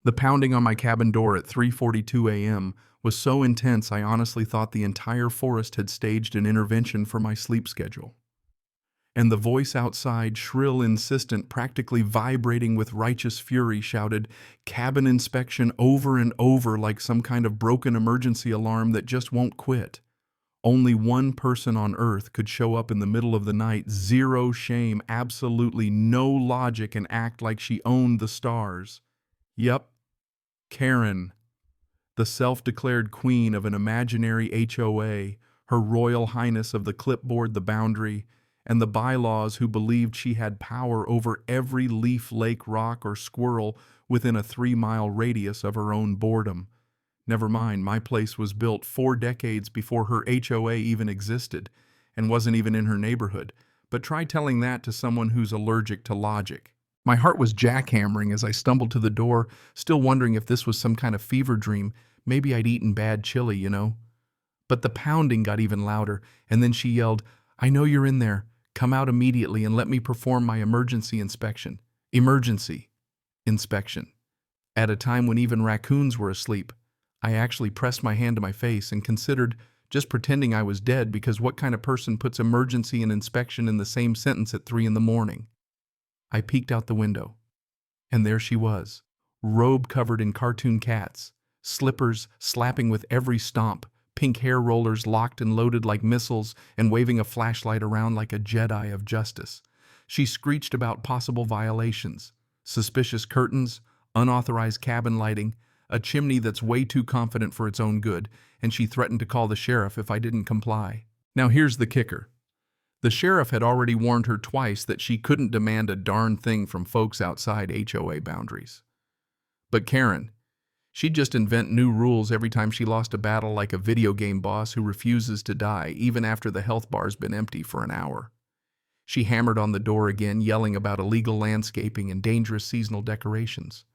The pounding on my cabin door at 3:42 a.m. was so intense I honestly thought the entire forest had staged an intervention for my sleep schedule. And the voice outside, shrill, insistent, practically vibrating with righteous fury, shouted, "Cabin inspection," over and over like some kind of broken emergency alarm that just won't quit. Only one person on Earth could show up in the middle of the night, zero shame, absolutely no logic, and act like she owned the stars. Yep, Karen, the self-declared queen of an imaginary HOA, her royal highness of the clipboard, the boundary, and the bylaws, who believed she had power over every leaf, lake, rock, or squirrel within a 3-mile radius of her own boredom. Never mind, my place was built 4 decades before her HOA even existed, and wasn't even in her neighborhood. But try telling that to someone who's allergic to logic. My heart was jackhammering as I stumbled to the door, still wondering if this was some kind of fever dream. Maybe I'd eaten bad chili, you know? But the pounding got even louder, and then she yelled, "I know you're in there. Come out immediately and let me perform my emergency inspection." Emergency inspection. At a time when even raccoons were asleep. I actually pressed my hand to my face and considered just pretending I was dead, because what kind of person puts emergency and inspection in the same sentence at 3 in the morning? I peeked out the window, and there she was, robe covered in cartoon cats, slippers slapping with every stomp, pink hair rollers locked and loaded like missiles, and waving a flashlight around like a Jedi of justice. She screeched about possible violations, suspicious curtains, unauthorized cabin lighting, a chimney that's way too confident for its own good, and she threatened to call the sheriff if I didn't comply. Now here's the kicker. The sheriff had already warned her twice that she couldn't demand a darn thing from folks outside HOA boundaries. But Karen, she'd just invent new rules every time she lost a battle, like a video game boss who refuses to die even after the health bar's been empty for an hour. She hammered on the door again, yelling about illegal landscaping and dangerous seasonal decorations.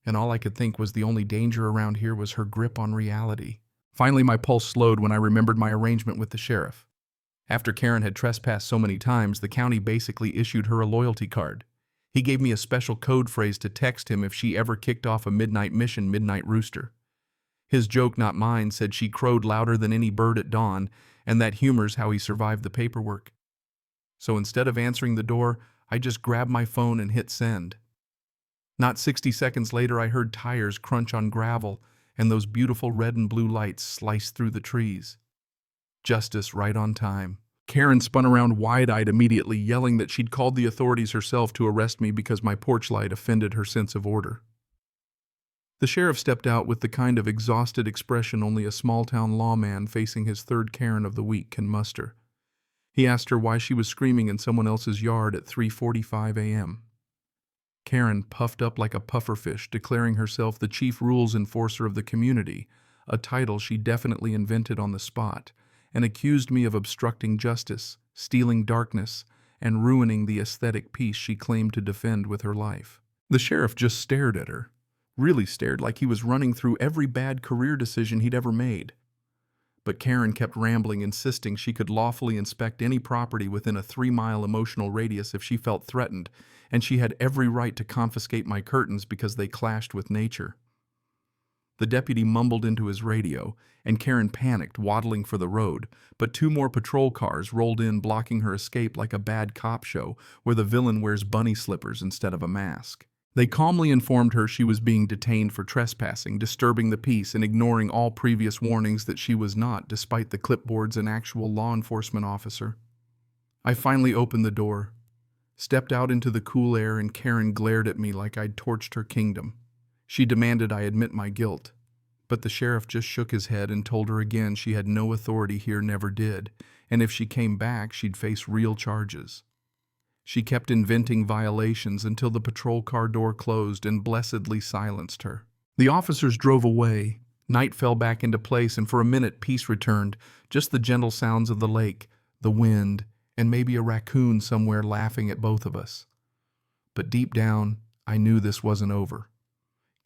And all I could think was the only danger around here was her grip on reality. Finally, my pulse slowed when I remembered my arrangement with the sheriff. After Karen had trespassed so many times, the county basically issued her a loyalty card. He gave me a special code phrase to text him if she ever kicked off a midnight mission, Midnight Rooster. His joke, not mine, said she crowed louder than any bird at dawn, and that humors how he survived the paperwork. So instead of answering the door, I just grabbed my phone and hit send. Not 60 seconds later, I heard tires crunch on gravel, and those beautiful red and blue lights slice through the trees. Justice right on time. Karen spun around wide-eyed immediately, yelling that she'd called the authorities herself to arrest me because my porch light offended her sense of order. The sheriff stepped out with the kind of exhausted expression only a small-town lawman facing his third Karen of the week can muster. He asked her why she was screaming in someone else's yard at 3:45 a.m. Karen puffed up like a pufferfish, declaring herself the chief rules enforcer of the community, a title she definitely invented on the spot, and accused me of obstructing justice, stealing darkness, and ruining the aesthetic peace she claimed to defend with her life. The sheriff just stared at her, really stared, like he was running through every bad career decision he'd ever made. But Karen kept rambling, insisting she could lawfully inspect any property within a 3-mile emotional radius if she felt threatened, and she had every right to confiscate my curtains because they clashed with nature. The deputy mumbled into his radio, and Karen panicked, waddling for the road, but 2 more patrol cars rolled in, blocking her escape like a bad cop show where the villain wears bunny slippers instead of a mask. They calmly informed her she was being detained for trespassing, disturbing the peace, and ignoring all previous warnings that she was not, despite the clipboards, an actual law enforcement officer. I finally opened the door, stepped out into the cool air, and Karen glared at me like I'd torched her kingdom. She demanded I admit my guilt, but the sheriff just shook his head and told her again she had no authority here, never did, and if she came back, she'd face real charges. She kept inventing violations until the patrol car door closed and blessedly silenced her. The officers drove away. Night fell back into place, and for a minute peace returned, just the gentle sounds of the lake, the wind, and maybe a raccoon somewhere laughing at both of us. But deep down, I knew this wasn't over.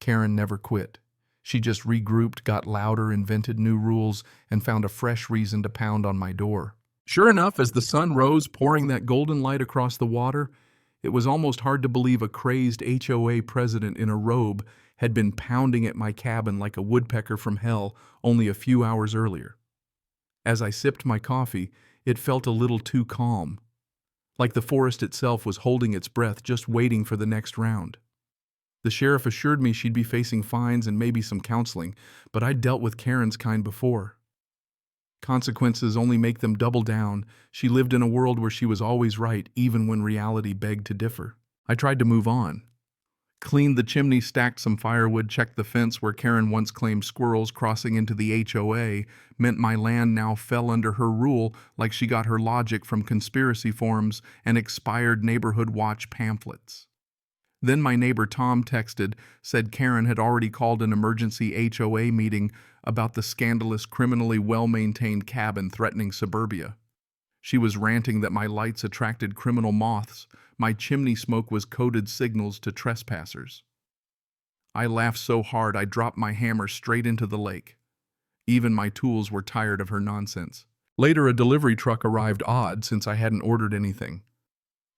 Karen never quit. She just regrouped, got louder, invented new rules, and found a fresh reason to pound on my door. Sure enough, as the sun rose, pouring that golden light across the water, it was almost hard to believe a crazed HOA president in a robe had been pounding at my cabin like a woodpecker from hell only a few hours earlier. As I sipped my coffee, it felt a little too calm, like the forest itself was holding its breath just waiting for the next round. The sheriff assured me she'd be facing fines and maybe some counseling, but I'd dealt with Karen's kind before. Consequences only make them double down. She lived in a world where she was always right, even when reality begged to differ. I tried to move on. Cleaned the chimney, stacked some firewood, checked the fence where Karen once claimed squirrels crossing into the HOA meant my land now fell under her rule, like she got her logic from conspiracy forums and expired neighborhood watch pamphlets. Then my neighbor Tom texted, said Karen had already called an emergency HOA meeting about the scandalous, criminally well-maintained cabin threatening suburbia. She was ranting that my lights attracted criminal moths, my chimney smoke was coded signals to trespassers. I laughed so hard I dropped my hammer straight into the lake. Even my tools were tired of her nonsense. Later, a delivery truck arrived, odd since I hadn't ordered anything.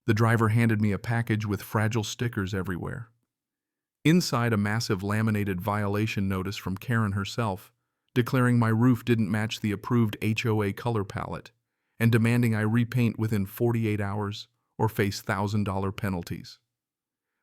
The driver handed me a package with fragile stickers everywhere. Inside, a massive laminated violation notice from Karen herself, declaring my roof didn't match the approved HOA color palette and demanding I repaint within 48 hours or face $1,000 penalties.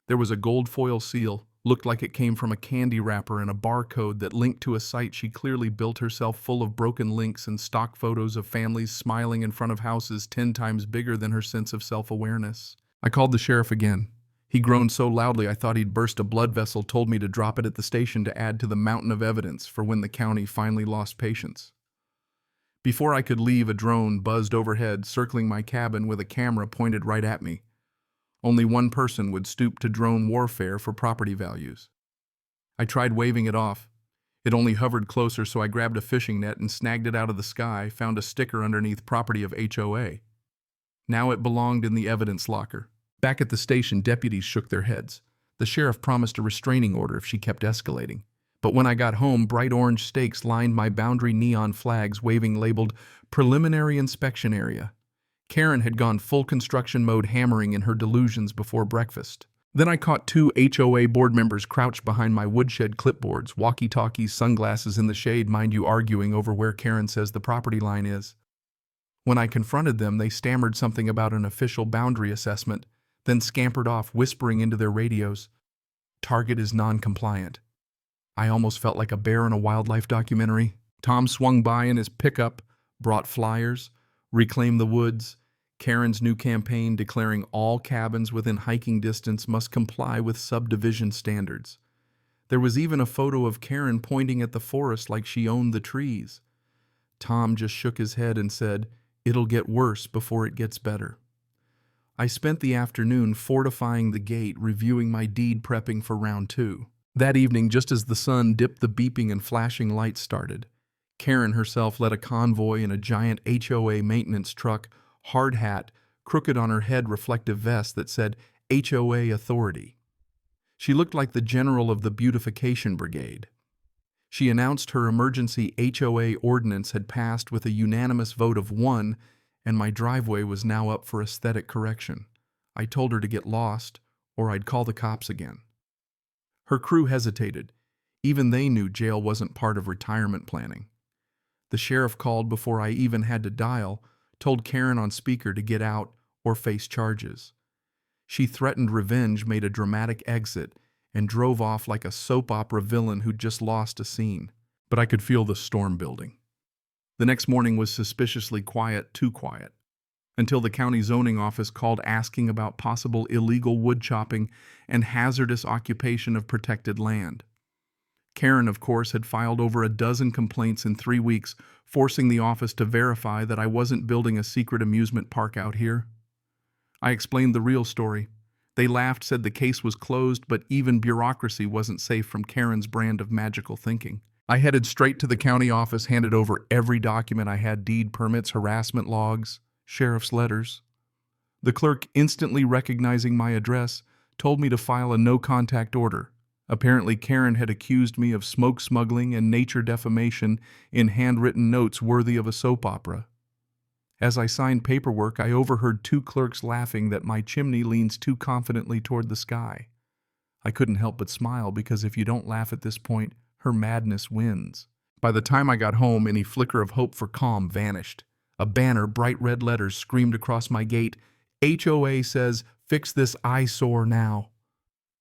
There was a gold foil seal, looked like it came from a candy wrapper, and a barcode that linked to a site she clearly built herself, full of broken links and stock photos of families smiling in front of houses 10 times bigger than her sense of self-awareness. I called the sheriff again. He groaned so loudly I thought he'd burst a blood vessel, told me to drop it at the station to add to the mountain of evidence for when the county finally lost patience. Before I could leave, a drone buzzed overhead, circling my cabin with a camera pointed right at me. Only one person would stoop to drone warfare for property values. I tried waving it off. It only hovered closer, so I grabbed a fishing net and snagged it out of the sky, found a sticker underneath property of HOA. Now it belonged in the evidence locker. Back at the station, deputies shook their heads. The sheriff promised a restraining order if she kept escalating. But when I got home, bright orange stakes lined my boundary, neon flags waving labeled Preliminary Inspection Area. Karen had gone full construction mode, hammering in her delusions before breakfast. Then I caught 2 HOA board members crouched behind my woodshed, clipboards, walkie-talkies, sunglasses in the shade, mind you, arguing over where Karen says the property line is. When I confronted them, they stammered something about an official boundary assessment, then scampered off, whispering into their radios, "Target is non-compliant." I almost felt like a bear in a wildlife documentary. Tom swung by in his pickup, brought flyers, Reclaim the Woods, Karen's new campaign declaring all cabins within hiking distance must comply with subdivision standards. There was even a photo of Karen pointing at the forest like she owned the trees. Tom just shook his head and said, "It'll get worse before it gets better." I spent the afternoon fortifying the gate, reviewing my deed, prepping for round 2. That evening, just as the sun dipped, the beeping and flashing lights started. Karen herself led a convoy in a giant HOA maintenance truck, hard hat, crooked on her head, reflective vest that said HOA Authority. She looked like the general of the Beautification Brigade. She announced her emergency HOA ordinance had passed with a unanimous vote of 1, and my driveway was now up for aesthetic correction. I told her to get lost, or I'd call the cops again. Her crew hesitated. Even they knew jail wasn't part of retirement planning. The sheriff called before I even had to dial, told Karen on speaker to get out or face charges. She threatened revenge, made a dramatic exit, and drove off like a soap opera villain who'd just lost a scene. But I could feel the storm building. The next morning was suspiciously quiet, too quiet, until the county zoning office called asking about possible illegal wood chopping and hazardous occupation of protected land. Karen, of course, had filed over a dozen complaints in 3 weeks, forcing the office to verify that I wasn't building a secret amusement park out here. I explained the real story. They laughed, said the case was closed, but even bureaucracy wasn't safe from Karen's brand of magical thinking. I headed straight to the county office, handed over every document I had: deed permits, harassment logs, sheriff's letters. The clerk, instantly recognizing my address, told me to file a no-contact order. Apparently, Karen had accused me of smoke smuggling and nature defamation in handwritten notes worthy of a soap opera. As I signed paperwork, I overheard 2 clerks laughing that my chimney leans too confidently toward the sky. I couldn't help but smile because if you don't laugh at this point, her madness wins. By the time I got home, any flicker of hope for calm vanished. A banner, bright red letters, screamed across my gate. HOA says, "Fix this eyesore now."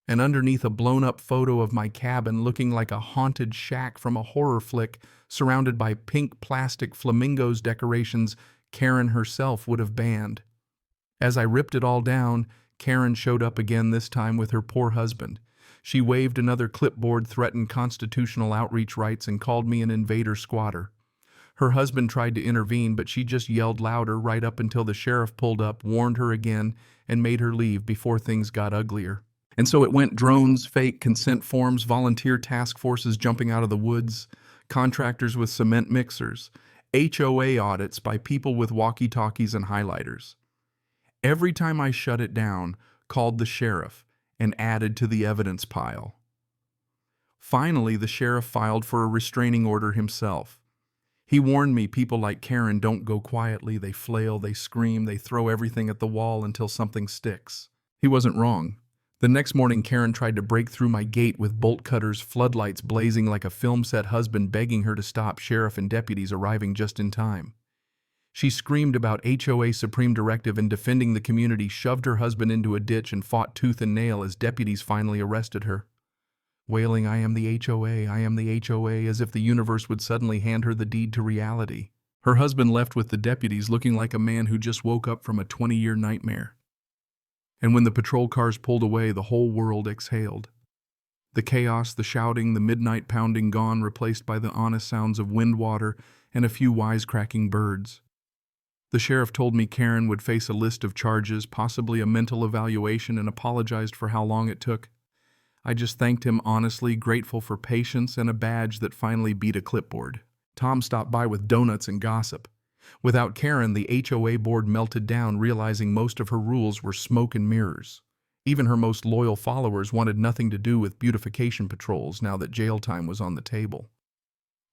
And underneath a blown-up photo of my cabin looking like a haunted shack from a horror flick, surrounded by pink plastic flamingos decorations Karen herself would have banned. As I ripped it all down, Karen showed up again, this time with her poor husband. She waved another clipboard, threatened constitutional outreach rights, and called me an invader squatter. Her husband tried to intervene, but she just yelled louder right up until the sheriff pulled up, warned her again, and made her leave before things got uglier. And so it went: drones, fake consent forms, volunteer task forces jumping out of the woods, contractors with cement mixers, HOA audits by people with walkie-talkies and highlighters. Every time I shut it down, called the sheriff, and added to the evidence pile. Finally, the sheriff filed for a restraining order himself. He warned me people like Karen don't go quietly. They flail, they scream, they throw everything at the wall until something sticks. He wasn't wrong. The next morning, Karen tried to break through my gate with bolt cutters, floodlights blazing like a film set, husband begging her to stop, sheriff and deputies arriving just in time. She screamed about HOA Supreme Directive and defending the community, shoved her husband into a ditch, and fought tooth and nail as deputies finally arrested her. Wailing, "I am the HOA, I am the HOA," as if the universe would suddenly hand her the deed to reality. Her husband left with the deputies looking like a man who just woke up from a 20-year nightmare. And when the patrol cars pulled away, the whole world exhaled. The chaos, the shouting, the midnight pounding gone, replaced by the honest sounds of wind, water, and a few wisecracking birds. The sheriff told me Karen would face a list of charges, possibly a mental evaluation, and apologized for how long it took. I just thanked him honestly, grateful for patience and a badge that finally beat a clipboard. Tom stopped by with donuts and gossip. Without Karen, the HOA board melted down, realizing most of her rules were smoke and mirrors. Even her most loyal followers wanted nothing to do with beautification patrols now that jail time was on the table.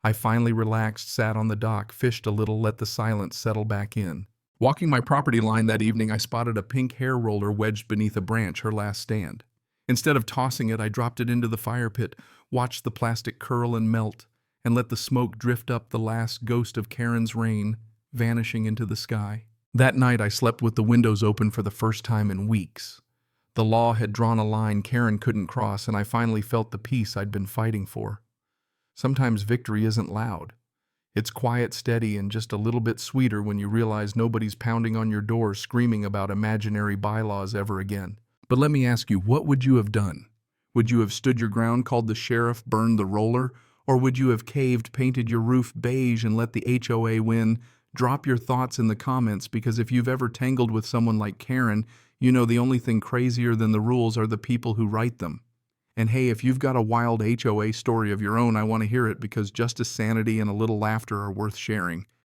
I finally relaxed, sat on the dock, fished a little, let the silence settle back in. Walking my property line that evening, I spotted a pink hair roller wedged beneath a branch, her last stand. Instead of tossing it, I dropped it into the fire pit, watched the plastic curl and melt, and let the smoke drift up, the last ghost of Karen's reign, vanishing into the sky. That night, I slept with the windows open for the first time in weeks. The law had drawn a line Karen couldn't cross, and I finally felt the peace I'd been fighting for. Sometimes victory isn't loud. It's quiet, steady, and just a little bit sweeter when you realize nobody's pounding on your door screaming about imaginary bylaws ever again. But let me ask you, what would you have done? Would you have stood your ground, called the sheriff, burned the roller? Or would you have caved, painted your roof beige, and let the HOA win? Drop your thoughts in the comments, because if you've ever tangled with someone like Karen, you know the only thing crazier than the rules are the people who write them. And hey, if you've got a wild HOA story of your own, I want to hear it, because justice, sanity, and a little laughter are worth sharing.